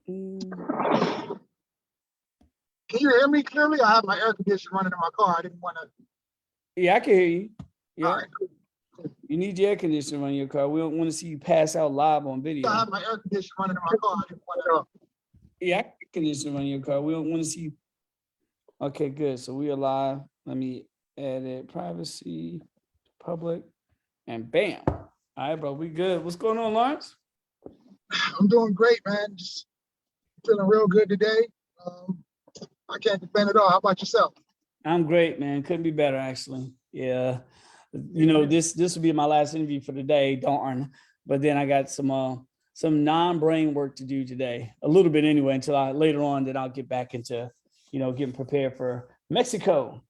Can you hear me clearly? I have my air conditioner running in my car. I didn't want to. Yeah, I can hear you. Yeah. All right, cool. You need your air conditioner on your car. We don't want to see you pass out live on video. I have my air conditioner running in my car. I didn't want to. Yeah, air conditioner on your car. We don't want to see you. Okay, good. So we are live. Let me edit privacy, public, and bam. All right, bro. We good. What's going on, Lawrence? I'm doing great, man. Just feeling real good today. I can't complain at all. How about yourself? I'm great, man. Couldn't be better, actually. Yeah. You know, this will be my last interview for the day, darn. But then I got some non-brain work to do today, a little bit anyway, until later on, then I'll get back into, getting prepared for Mexico.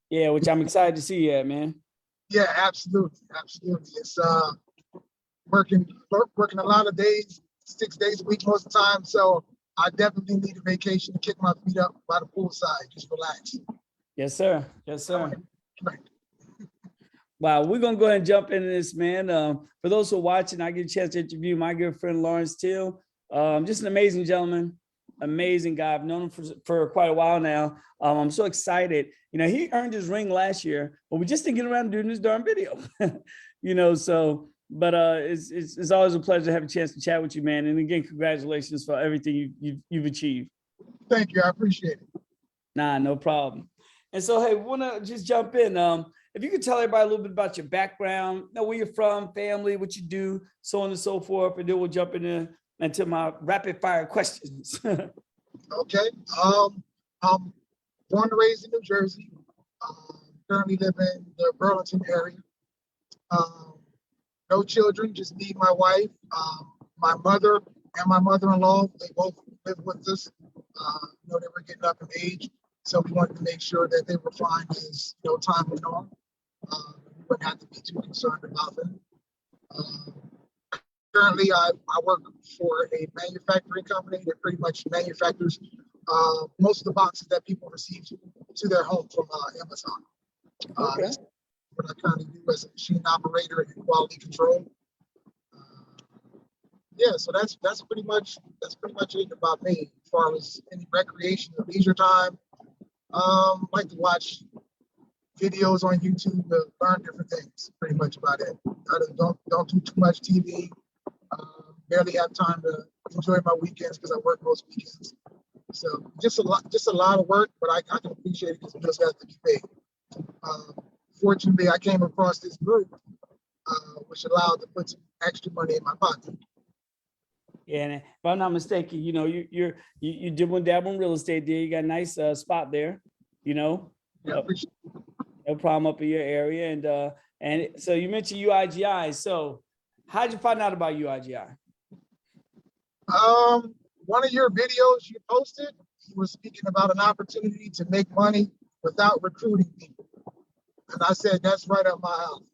Yeah, which I'm excited to see you at, man. Yeah, absolutely. It's working a lot of days, 6 days a week most of the time. So I definitely need a vacation to kick my feet up by the poolside, just relax. Yes, sir. Yes, sir. Right. Wow, we're gonna go ahead and jump into this, man. For those who are watching, I get a chance to interview my good friend Lawrence Till. Just an amazing gentleman, amazing guy. I've known him for quite a while now. I'm so excited. He earned his ring last year, but we just didn't get around to doing this darn video. But it's always a pleasure to have a chance to chat with you, man. And again, congratulations for everything you've achieved. Thank you. I appreciate it. Nah, no problem. And so, hey, we want to just jump in. If you could tell everybody a little bit about your background, where you're from, family, what you do, so on and so forth, and then we'll jump into my rapid fire questions. Okay. I'm born and raised in New Jersey. Currently live in the Burlington area. No children, just me and my wife. My mother and my mother-in-law, they both live with us. They were getting up in age, so we wanted to make sure that they were fine as time went on. We wouldn't have to be too concerned about them. Currently, I work for a manufacturing company that pretty much manufactures most of the boxes that people receive to their home from Amazon. Okay. That's what I currently do as a machine operator and quality control. So that's pretty much it about me. As far as any recreation or leisure time, like to watch videos on YouTube to learn different things. Pretty much about it. I don't do too much TV. Barely have time to enjoy my weekends because I work most weekends. So just a lot of work, but I can appreciate it because it just has to be paid. Fortunately, I came across this group, which allowed to put some extra money in my pocket. Yeah, and if I'm not mistaken, you dibble dabble in real estate there. You got a nice spot there, Yeah, no problem up in your area. And so you mentioned UIGI. So how'd you find out about UIGI? One of your videos you posted, you were speaking about an opportunity to make money without recruiting people. And I said, that's right up my alley.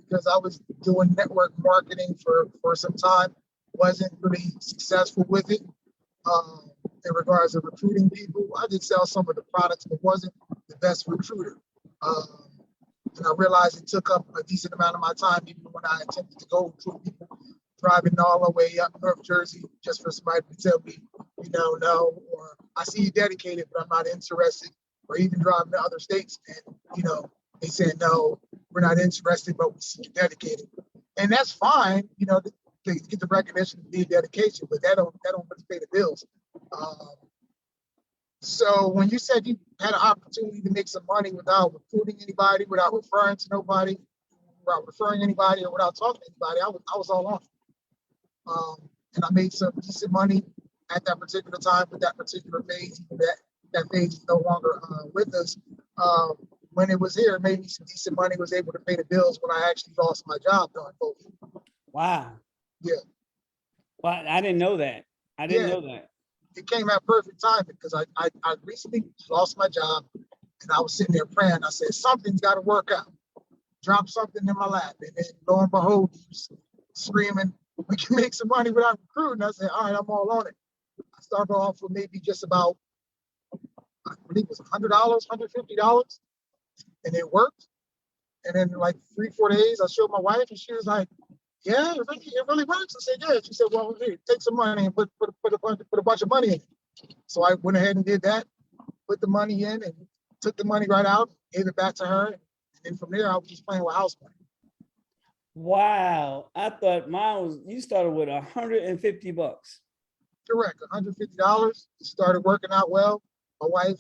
Because I was doing network marketing for some time, wasn't really successful with it. In regards to recruiting people, I did sell some of the products, but wasn't the best recruiter. And I realized it took up a decent amount of my time, even when I attempted to go recruit people, driving all the way up North Jersey just for somebody to tell me, no, or I see you dedicated, but I'm not interested, or even driving to other states and, they said, no, we're not interested, but we see you dedicated. And that's fine, to get the recognition of being dedication, but that don't really pay the bills. So when you said you had an opportunity to make some money without recruiting anybody, without referring to nobody, without referring anybody, or without talking to anybody, I was all on it. And I made some decent money at that particular time with that particular phase. That phase is no longer with us. When it was here, it made me some decent money, was able to pay the bills when I actually lost my job during COVID. Wow. Yeah. Well, I didn't know that. I didn't know that. It came at perfect timing because I recently lost my job and I was sitting there praying. I said, something's got to work out. Drop something in my lap. And then lo and behold, he was screaming, we can make some money without recruiting. I said, all right, I'm all on it. I started off with maybe just about, I believe it was $100, $150. And it worked. And then like 3-4 days, I showed my wife and she was like, yeah, it really works. I said, yeah. She said, well, here, take some money and put a bunch of money in. So I went ahead and did that, put the money in and took the money right out, gave it back to her. And then from there, I was just playing with house money. Wow. I thought mine was, you started with $150. Correct, $150. It started working out well. My wife,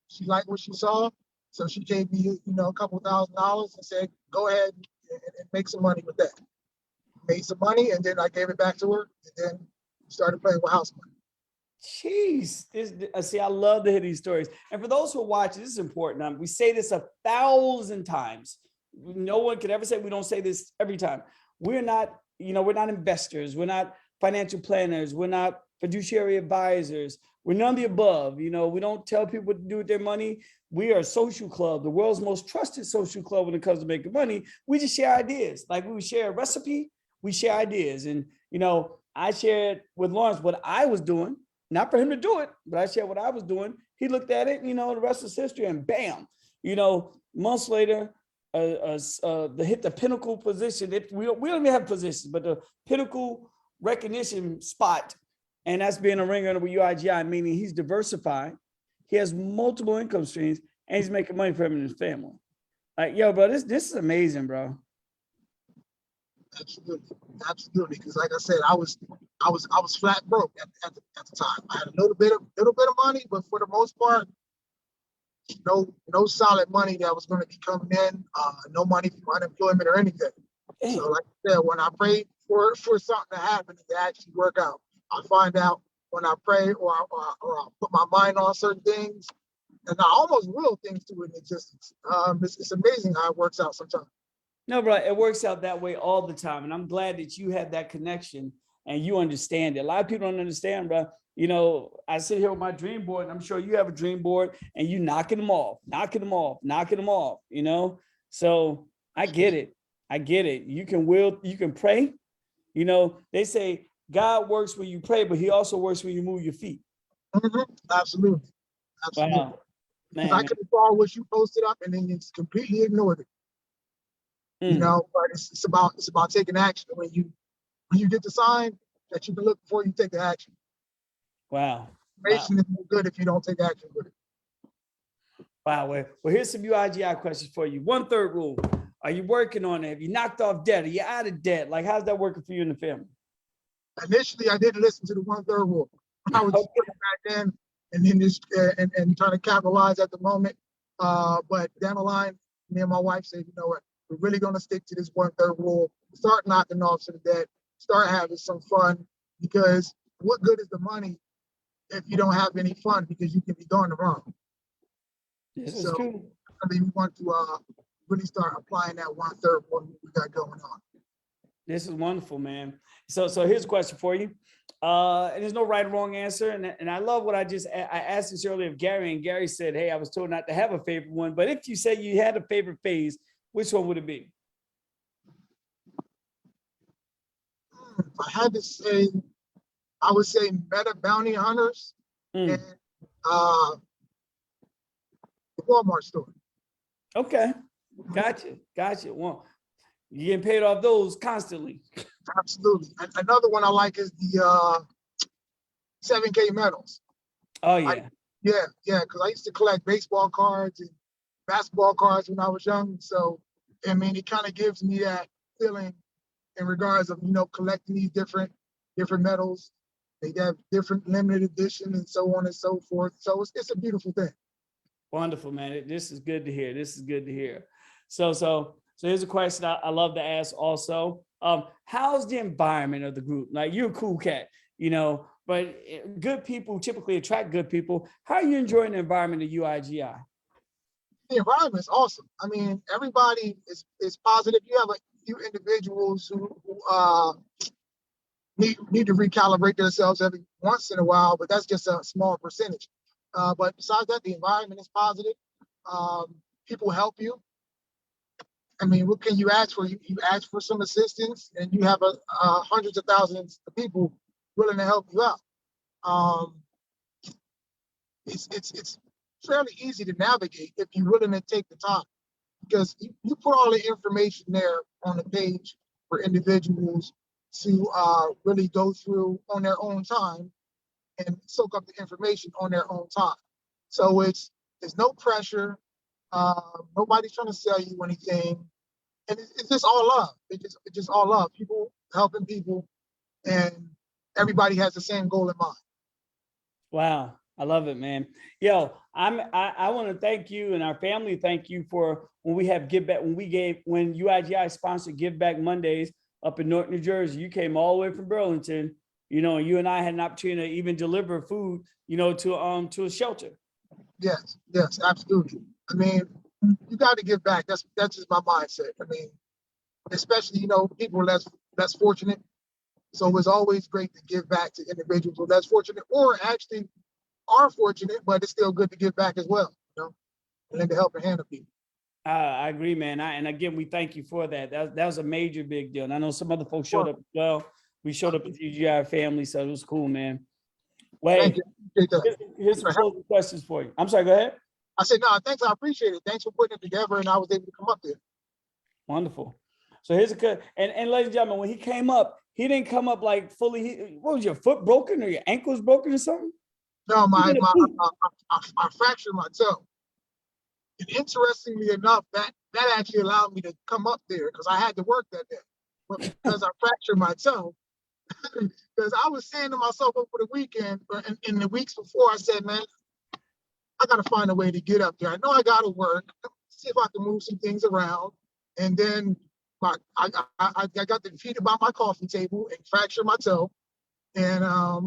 she liked what she saw. So she gave me, a couple $1,000 and said, go ahead and make some money with that. Made some money and then I gave it back to her and then started playing with house money. Jeez, see, I love to hear these stories. And for those who are watching, this is important. We say this 1,000 times. No one could ever say we don't say this every time. We're not, we're not investors. We're not financial planners. We're not fiduciary advisors. We're none of the above. We don't tell people what to do with their money. We are a social club, the world's most trusted social club when it comes to making money. We just share ideas. Like we would share a recipe, we share ideas. And, I shared with Lawrence what I was doing. Not for him to do it, but I shared what I was doing. He looked at it, the rest is history, and bam, months later, hit the pinnacle position. We don't even have positions, but the pinnacle recognition spot, and that's being a ringer with UIGI, meaning he's diversified. He has multiple income streams, and he's making money for him and his family. Like, yo, bro, this is amazing, bro. Absolutely. Because like I said, I was flat broke at the time. I had a little bit of money, but for the most part, no solid money that was going to be coming in. No money from unemployment or anything. Damn. So like I said, when I prayed for something to happen to actually work out, I find out when I pray or I put my mind on certain things, and I almost will things to in existence. It's amazing how it works out sometimes. No, bro, it works out that way all the time. And I'm glad that you had that connection and you understand it. A lot of people don't understand, bro. I sit here with my dream board, and I'm sure you have a dream board, and you knocking them off. So I get it. You can pray. They say God works when you pray, but he also works when you move your feet. Mm-hmm. Absolutely. Wow. Man, I could have saw what you posted up and then it's completely ignored it. But it's about taking action. When you get the sign that you've been looking for, you take the action. Wow. Information is no good if you don't take action with it. Wow. Well, here's some UIGI questions for you. 1/3 rule. Are you working on it? Have you knocked off debt? Are you out of debt? Like, how's that working for you and the family? Initially, I didn't listen to the 1/3 rule. I was putting back in and then just and trying to capitalize at the moment. But down the line, me and my wife said, you know what? We're really going to stick to this 1/3 rule, start knocking off some debt, start having some fun, because what good is the money if you don't have any fun, because you can be doing it wrong. This is true. I mean, we want to really start applying that 1/3 what we got going on. This is wonderful, man. So here's a question for you. And there's no right or wrong answer. And I love what I asked this earlier of Gary, and Gary said, hey, I was told not to have a favorite one, but if you say you had a favorite phase, which one would it be? If I had to say, I would say Meta Bounty Hunters and the Walmart store. Okay, gotcha. Well, you getting paid off those constantly. Absolutely. Another one I like is the 7K medals. Oh yeah. Because I used to collect baseball cards and basketball cards when I was young. So I mean, it kind of gives me that feeling in regards of collecting these different medals. They have different limited edition and so on and so forth. So it's a beautiful thing. Wonderful, man. This is good to hear. So here's a question I love to ask also. How's the environment of the group? Like, you're a cool cat, but good people typically attract good people. How are you enjoying the environment of UIGI? The environment is awesome. I mean, everybody is positive. You have a few individuals who need to recalibrate themselves every once in a while, but that's just a small percentage. But besides that, the environment is positive. People help you. I mean, what can you ask for? You ask for some assistance, and you have hundreds of thousands of people willing to help you out. It's fairly easy to navigate if you're willing to take the time, because you put all the information there on the page, for individuals to really go through on their own time and soak up the information on their own time. So there's no pressure. Nobody's trying to sell you anything, and it's just all love. It's just all love. People helping people, and everybody has the same goal in mind. Wow, I love it, man. Yo, I want to thank you and our family. Thank you for when we have give back, when UIGI sponsored Give Back Mondays up in North New Jersey. You came all the way from Burlington, and you and I had an opportunity to even deliver food, to a shelter. Yes, absolutely. I mean, you got to give back. That's just my mindset. I mean, especially people less fortunate. So it's always great to give back to individuals who are less fortunate, or actually are fortunate, but it's still good to give back as well. And then to help a hand of people. I agree, man. And again, we thank you for that. That was a major big deal. And I know some other folks showed up as well. We showed up as UGI family, so it was cool, man. Wait, here's some closing questions for you. I'm sorry, go ahead. I said, no, thanks. I appreciate it. Thanks for putting it together, and I was able to come up there. Wonderful. So here's and ladies and gentlemen, when he came up, he didn't come up like fully. What was your foot broken or your ankles broken or something? No, I fractured my toe. And interestingly enough, that actually allowed me to come up there because I had to work that day. But because I fractured my toe, because I was saying to myself over the weekend, in the weeks before, I said, man, I got to find a way to get up there. I know I got to work, see if I can move some things around. And then I got defeated by my coffee table and fractured my toe. And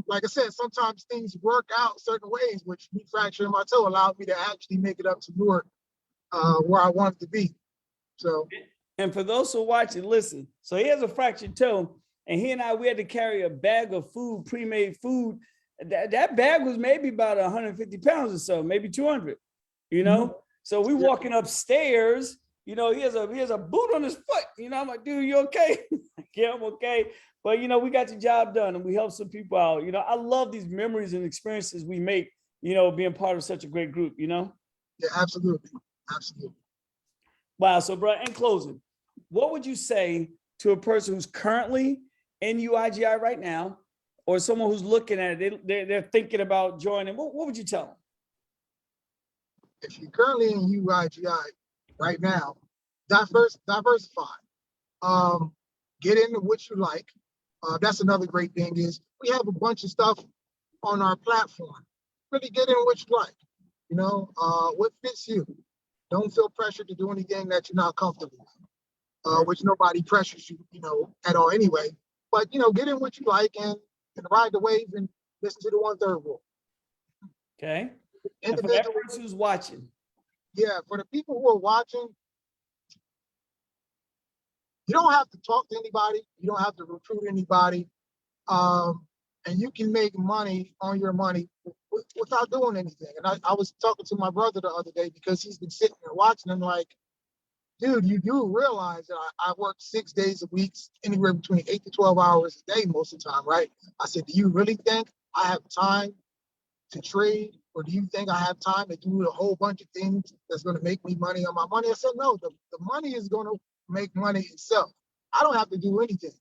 like I said, sometimes things work out certain ways, which me fracturing my toe allowed me to actually make it up to Newark, where I wanted to be. So. And for those who are watching, listen. So he has a fractured toe, and we had to carry a bag of food, pre-made food. That bag was maybe about 150 pounds or so, maybe 200. Mm-hmm. So we walking upstairs. He has a boot on his foot. I'm like, dude, you okay? Yeah, I'm okay. But we got the job done, and we helped some people out. I love these memories and experiences we make. Being part of such a great group. Yeah, absolutely. Wow. So, bro, in closing, what would you say to a person who's currently in UIGI right now, or someone who's looking at it, they're thinking about joining? What would you tell them? If you're currently in UIGI right now, diversify. Get into what you like. That's another great thing is we have a bunch of stuff on our platform. Really get in what you like. What fits you. Don't feel pressured to do anything that you're not comfortable with, which nobody pressures you, at all anyway. But, get in what you like and ride the wave and listen to the 1/3 rule. Okay. And for that person who's watching. Yeah, for the people who are watching, you don't have to talk to anybody. You don't have to recruit anybody. And you can make money on your money without doing anything. And I was talking to my brother the other day because he's been sitting there watching. And like, dude, you do realize that I work 6 days a week, anywhere between 8 to 12 hours a day most of the time, right? I said, do you really think I have time to trade? Or do you think I have time to do a whole bunch of things that's going to make me money on my money? I said, no, the money is going to make money itself. I don't have to do anything.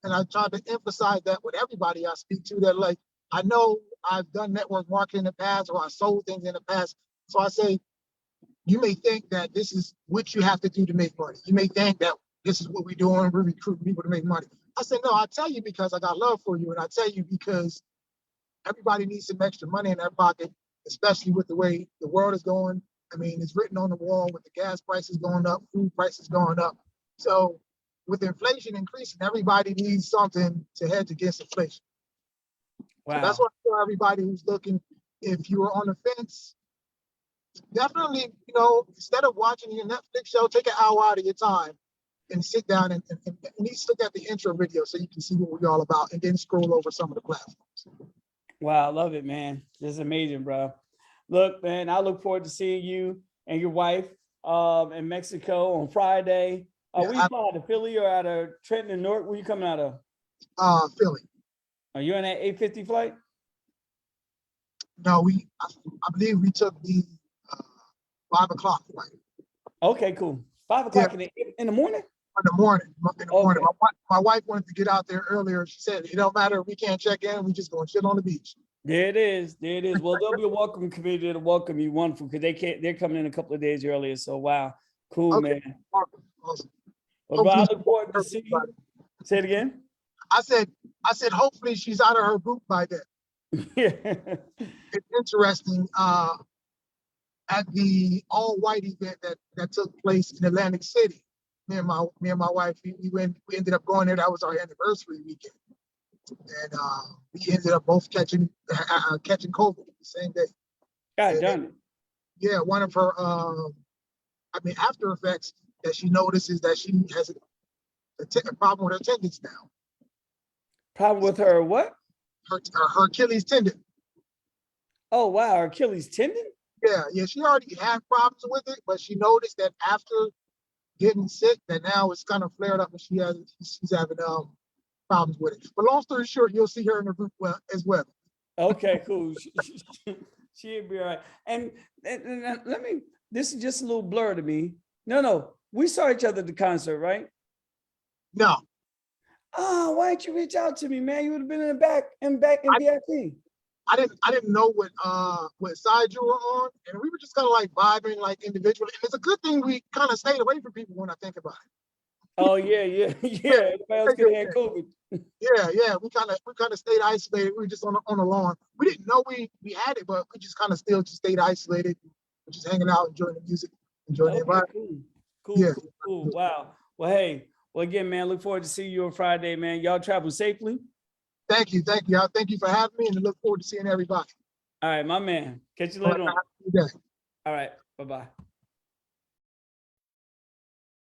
And I try to emphasize that with everybody I speak to, that like, I know I've done network marketing in the past, or I sold things in the past. So I say, you may think that this is what you have to do to make money. You may think that this is what we're doing, we're recruiting people to make money. I said, no, I tell you because I got love for you. And I tell you because everybody needs some extra money in their pocket, especially with the way the world is going. I mean, it's written on the wall with the gas prices going up, food prices going up. So with inflation increasing, everybody needs something to hedge against inflation. Wow. So that's what I tell everybody who's looking. If you are on the fence, definitely, instead of watching your Netflix show, take an hour out of your time and sit down and at least look at the intro video so you can see what we're all about, and then scroll over some of the platforms. Wow, I love it, man. This is amazing, bro. Look, man, I look forward to seeing you and your wife in Mexico on Friday. Were you flying out of Philly or out of Trenton and Newark? Where you coming out of? Philly. Are you on that 8:50 flight? No, I believe we took the 5 o'clock flight. Okay, cool. 5 o'clock in the morning? the morning. In the morning. Okay. My wife wanted to get out there earlier. She said, it don't matter if we can't check in. We just gonna chill on the beach. There it is. There it is. Well, there'll be a welcome committee to welcome you. Wonderful, because they're coming in a couple of days earlier. So wow, cool, Okay. man. Awesome. Well, bro, I Hopefully look forward to seeing you. Say it again. I said, hopefully she's out of her group by then. Yeah. It's interesting. At the all-white event that took place in Atlantic City, me and my wife, we ended up going there. That was our anniversary weekend, and we ended up both catching COVID the same day. God darn it. Yeah, one of her after effects that she notices that she has a problem with her tendons now. Problem with her what? Her Achilles tendon. Oh wow, her Achilles tendon. Yeah, she already had problems with it, but she noticed that after getting sick, that now it's kind of flared up, and she's having problems with it. But long story short, you'll see her in the group as well. Okay, cool. She'll be all right. And let me. This is just a little blur to me. No, we saw each other at the concert, right? No, Oh, why didn't you reach out to me, man? You would have been in the back in VIP. I didn't know what side you were on, and we were just kind of like vibing like individually. And it's a good thing we kind of stayed away from people when I think about it. Oh yeah. Everybody else could have had COVID. Yeah. We kind of stayed isolated. We were just on the lawn. We didn't know we had it, but we just kind of still just stayed isolated, just hanging out, enjoying the music, enjoying the environment. Cool. Wow. Well, hey. Well, again, man, look forward to seeing you on Friday, man. Y'all travel safely. Thank you. Thank you for having me, and I look forward to seeing everybody. All right, my man. Catch you later on. Have a good day. All right. Bye-bye.